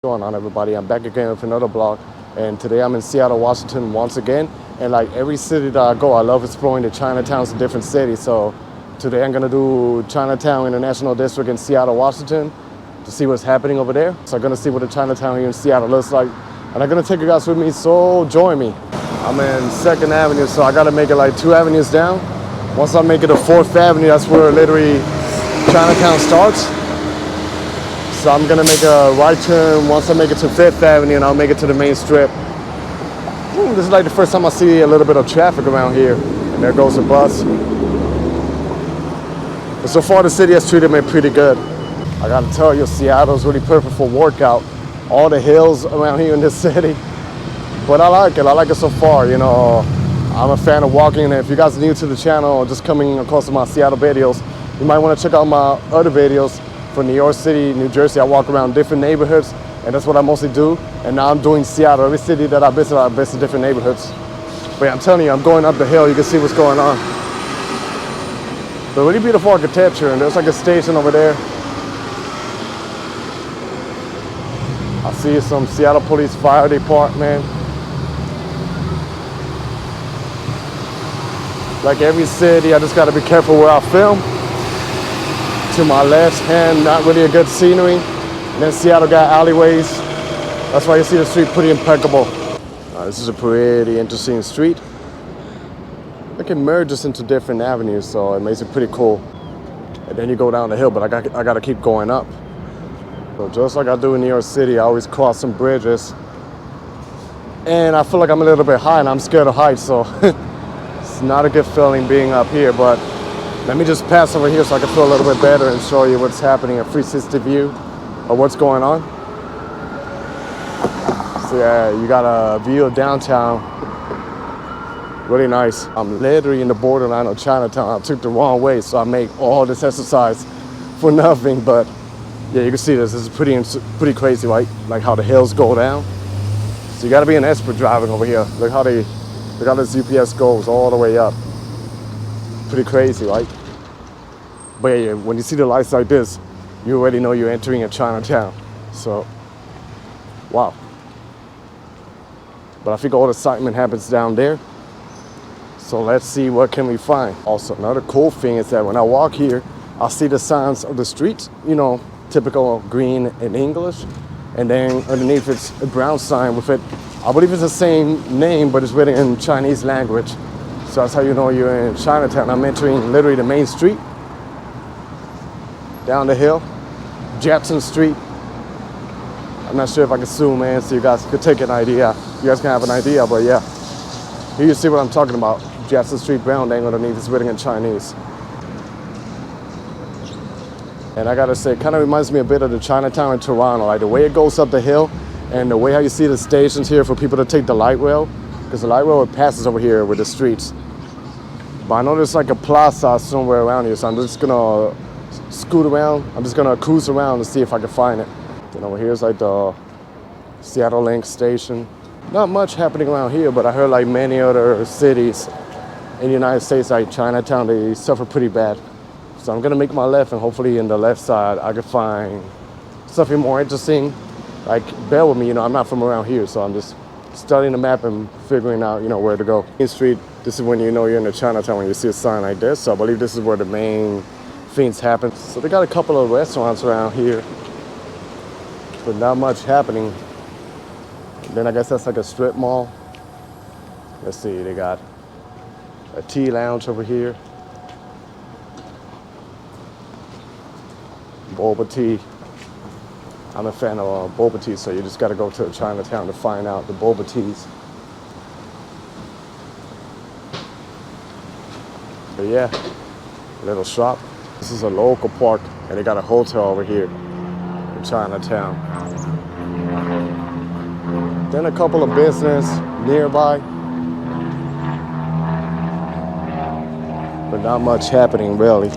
What's going on, everybody? I'm back again with another vlog, and today I'm in Seattle, Washington once again. And like every city that I go, I love exploring the Chinatowns in different cities. So today I'm gonna do Chinatown-International District in Seattle, Washington, to see what's happening over there. So I'm gonna see what the Chinatown here in Seattle looks like, and I'm gonna take you guys with me. So join me. I'm in 2nd Avenue, so I gotta make it like 2 avenues down. Once I make it to 4th Avenue, that's where literally Chinatown starts. So I'm gonna make a right turn once I make it to 5th Avenue, and I'll make it to the main strip. This is like the first time I see a little bit of traffic around here. And there goes the bus. But so far the city has treated me pretty good. I gotta tell you, Seattle's really perfect for workout. All the hills around here in this city. But I like it so far, you know. I'm a fan of walking, and if you guys are new to the channel or just coming across my Seattle videos, you might wanna check out my other videos. For New York City, New Jersey, I walk around different neighborhoods, and that's what I mostly do. And now I'm doing Seattle. Every city that I visit different neighborhoods. But yeah, I'm telling you, I'm going up the hill. You can see what's going on. But really beautiful architecture, and there's like a station over there. I see some Seattle Police Fire Department. Like every city, I just gotta be careful where I film. To my left hand, not really a good scenery. And then Seattle got alleyways. That's why you see the street pretty impeccable. This is a pretty interesting street. It merges into different avenues, so it makes it pretty cool. And then you go down the hill, but I gotta keep going up. So just like I do in New York City, I always cross some bridges. And I feel like I'm a little bit high, and I'm scared of heights, so it's not a good feeling being up here, but let me just pass over here so I can feel a little bit better and show you what's happening, a 360 view of what's going on. So yeah, you got a view of downtown. Really nice. I'm literally in the borderline of Chinatown. I took the wrong way, so I make all this exercise for nothing. But yeah, you can see this. This is pretty crazy, right? Like how the hills go down. So you got to be an expert driving over here. Look how this UPS goes all the way up. Pretty crazy, right? But yeah, when you see the lights like this, you already know you're entering a Chinatown. So, wow. But I think all the excitement happens down there. So let's see what can we find. Also, another cool thing is that when I walk here, I see the signs of the streets, you know, typical green in English. And then underneath it's a brown sign with it. I believe it's the same name, but it's written in Chinese language. So that's how you know you're in Chinatown. I'm entering literally the main street. Down the hill. Jackson Street. I'm not sure if I can zoom in so you guys could take an idea. You guys can have an idea, but yeah. Here you see what I'm talking about. Jackson Street, brown thing underneath is written in Chinese. And I gotta say, it kind of reminds me a bit of the Chinatown in Toronto. Like the way it goes up the hill and the way how you see the stations here for people to take the light rail. Because the light rail passes over here with the streets. But I know there's like a plaza somewhere around here, so I'm just gonna scoot around. I'm just gonna cruise around and see if I can find it. And over here's like the Seattle Link station. Not much happening around here, but I heard like many other cities in the United States, like Chinatown, they suffer pretty bad. So I'm gonna make my left, and hopefully in the left side I can find something more interesting. Like, bear with me, you know, I'm not from around here, so I'm just studying the map and figuring out, you know, where to go. Main Street, this is when you know you're in the Chinatown, when you see a sign like this. So I believe this is where the main things happen. So they got a couple of restaurants around here, but not much happening. And then I guess that's like a strip mall. Let's see, they got a tea lounge over here. Boba tea. I'm a fan of boba tea, so you just got to go to Chinatown to find out the boba teas. But yeah, little shop. This is a local park, and they got a hotel over here in Chinatown. Then a couple of business nearby, but not much happening really.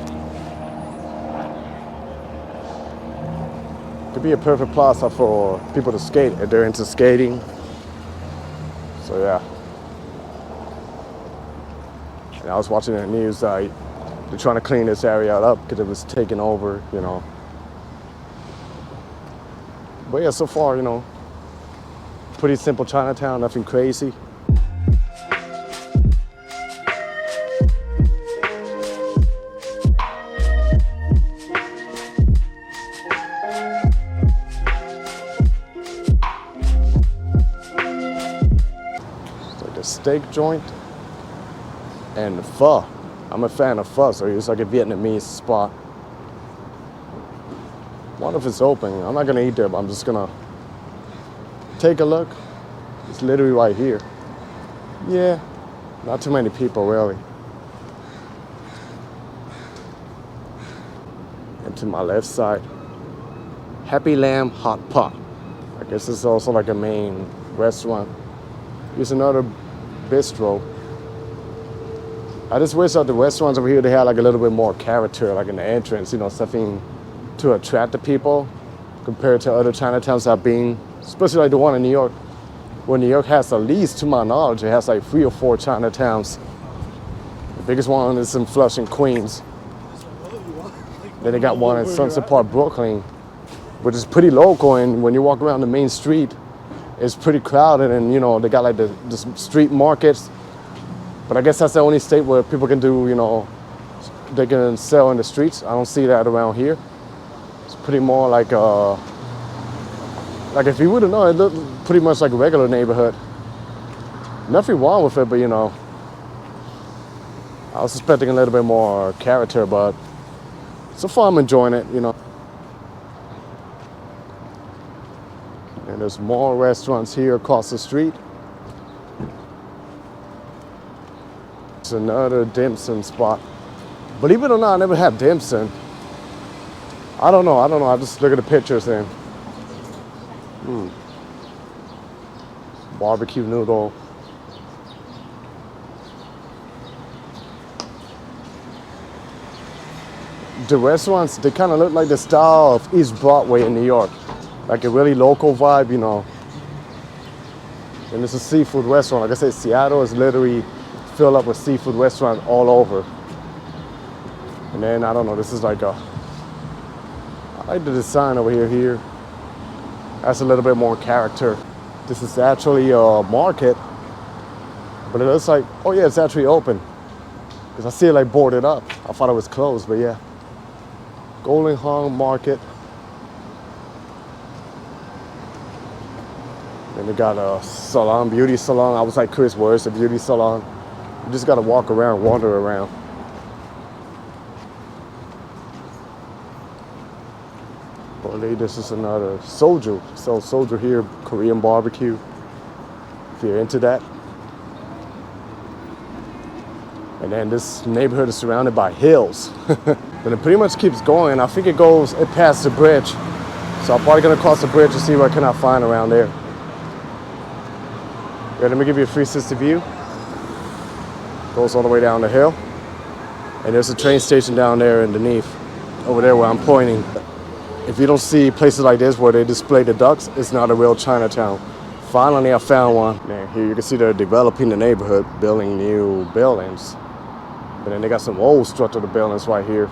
Could be a perfect plaza for people to skate if they're into skating. So yeah. And I was watching the news, they're trying to clean this area up because it was taken over, you know, But yeah, so far, pretty simple Chinatown, nothing crazy. Steak joint and the pho. I'm a fan of pho, so it's like a Vietnamese spot. Wonder if it's open. I'm not gonna eat there, but I'm just gonna take a look. It's literally right here. Yeah, not too many people really. And to my left side, Happy Lamb Hot Pot. I guess it's also like a main restaurant. Here's another bistro. I just wish that the restaurants over here, they had like a little bit more character, like in the entrance, something to attract the people compared to other Chinatowns I've been, especially like the one in New York. Well, New York has, at least to my knowledge, it has like 3 or 4 Chinatowns. The biggest one is in Flushing, Queens. Then they got one in Sunset Park, Brooklyn, which is pretty local, and when you walk around the main street, it's pretty crowded, and they got like the street markets. But I guess that's the only state where people can do, they can sell in the streets. I don't see that around here. It's pretty more like if you wouldn't know, it looked pretty much like a regular neighborhood. Nothing wrong with it, but I was expecting a little bit more character, but so far I'm enjoying it, And there's more restaurants here across the street. It's another dim sum spot. Believe it or not, I never had dim sum. I don't know. I just look at the pictures and barbecue noodle. The restaurants, they kind of look like the style of East Broadway in New York. Like a really local vibe, And it's a seafood restaurant. Like I said, Seattle is literally filled up with seafood restaurants all over. And then, I don't know, this is like I like the design over here. That's a little bit more character. This is actually a market, but it looks like, oh yeah, it's actually open. Because I see it like boarded up. I thought it was closed, but yeah. Golden Hong Market. Then they got a salon, beauty salon. I was like, Chris, where's the beauty salon? You just gotta walk around, wander around. Well, this is another soju. So soju here, Korean barbecue. If you're into that. And then this neighborhood is surrounded by hills. But it pretty much keeps going. I think it past the bridge. So I'm probably gonna cross the bridge and see what can I find around there. Yeah, let me give you a 360 view. Goes all the way down the hill. And there's a train station down there underneath, over there where I'm pointing. If you don't see places like this where they display the ducks, it's not a real Chinatown. Finally, I found one. Man, here you can see they're developing the neighborhood, building new buildings. But then they got some old structural buildings right here.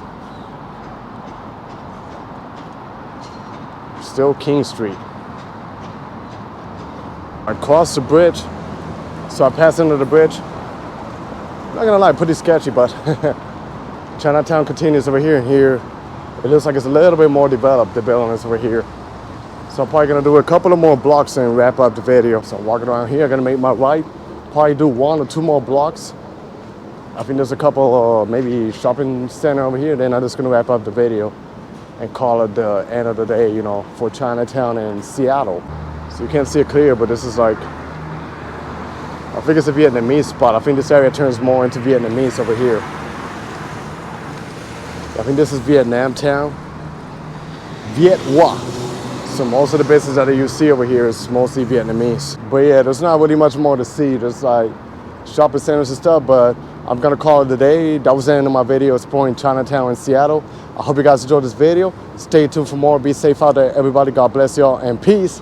Still King Street. I crossed the bridge, so I passed under the bridge. I'm not gonna lie, pretty sketchy, but Chinatown continues over here, and here it looks like it's a little bit more developed, the building is over here. So I'm probably gonna do a couple of more blocks and wrap up the video. So I'm walking around here, I'm gonna make my right, probably do 1 or 2 more blocks. I think there's a couple maybe shopping center over here, then I'm just gonna wrap up the video and call it the end of the day, for Chinatown and Seattle. So you can't see it clear, but this is like, I think it's a Vietnamese spot. I think this area turns more into Vietnamese over here. I think this is Vietnam Town. Viet Hoa. So most of the business that you see over here is mostly Vietnamese. But yeah, there's not really much more to see. There's like shopping centers and stuff, but I'm gonna call it a day. That was the end of my video exploring Chinatown and Seattle. I hope you guys enjoyed this video. Stay tuned for more. Be safe out there, everybody. God bless y'all, and peace.